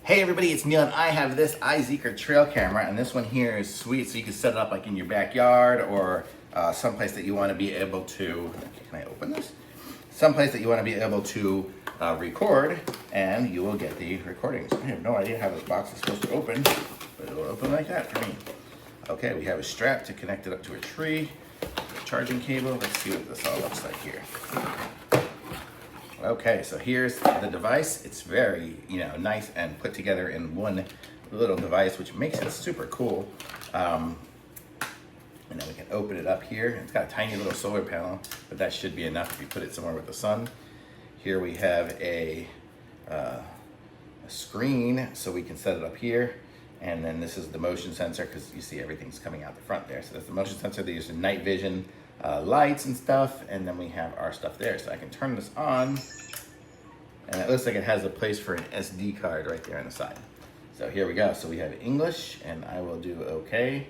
Hey everybody, it's Neil and I have this iZEEKER trail camera, and this one here is sweet, so you can set it up like in your backyard or someplace that you want to be able to, can I open this? Someplace that you want to be able to record, and you will get the recordings. I have no idea how this box is supposed to open, but it'll open like that for me. Okay, we have a strap to connect it up to a tree, a charging cable. Let's see what this all looks like here. Okay, so here's the device. It's very, nice and put together in one little device, which makes it super cool. And then we can open it up here. It's got a tiny little solar panel, but that should be enough if you put it somewhere with the sun. Here we have a screen, so we can set it up here. And then this is the motion sensor, because you see everything's coming out the front there. So that's the motion sensor. These are night vision lights and stuff, and then we have our stuff there. So I can turn this on, and it looks like it has a place for an SD card right there on the side. So here we go. So we have English, and I will do okay.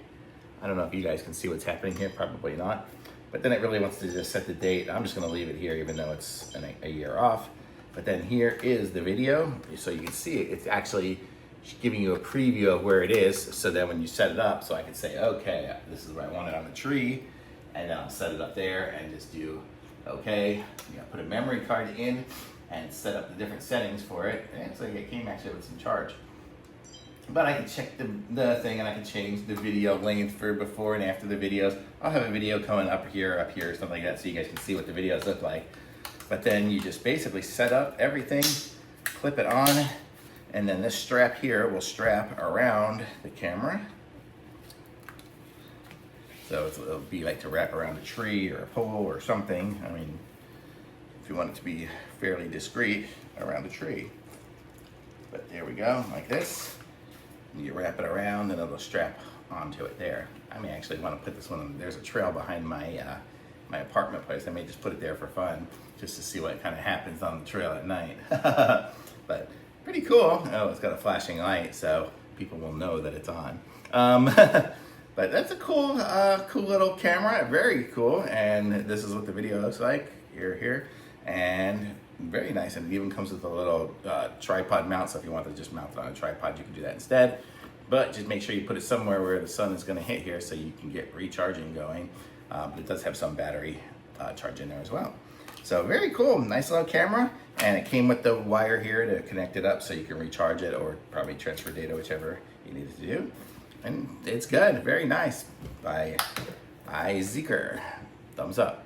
I don't know if you guys can see what's happening here, probably not. But then it really wants to just set the date. I'm just gonna leave it here even though it's a year off. But then here is the video. So you can see it, it's actually giving you a preview of where it is. So then when you set it up, so I can say, okay, this is where I want it on the tree. And then I'll set it up there and just do okay. Put a memory card in and set up the different settings for it. And it's like it came actually with some charge. But I can check the thing, and I can change the video length for before and after the videos. I'll have a video coming up here, something like that, so you guys can see what the videos look like. But then you just basically set up everything, clip it on, and then this strap here will strap around the camera. So it'll be like to wrap around a tree or a pole or something. I mean, if you want it to be fairly discreet, around a tree. But there we go, like this. You wrap it around and it'll strap onto it there. I may actually want to put this one on. There's a trail behind my my apartment place. I may just put it there for fun, just to see what kind of happens on the trail at night. But pretty cool. Oh, it's got a flashing light, so people will know that it's on. But that's a cool little camera, very cool. And this is what the video looks like here, and very nice. And it even comes with a little tripod mount, so if you want to just mount it on a tripod, you can do that instead. But just make sure you put it somewhere where the sun is going to hit here, so you can get recharging going. But it does have some battery charge in there as well. So very cool, nice little camera. And it came with the wire here to connect it up, so you can recharge it or probably transfer data, whichever you need to do. And it's good, very nice, by iZEEKER. Thumbs up.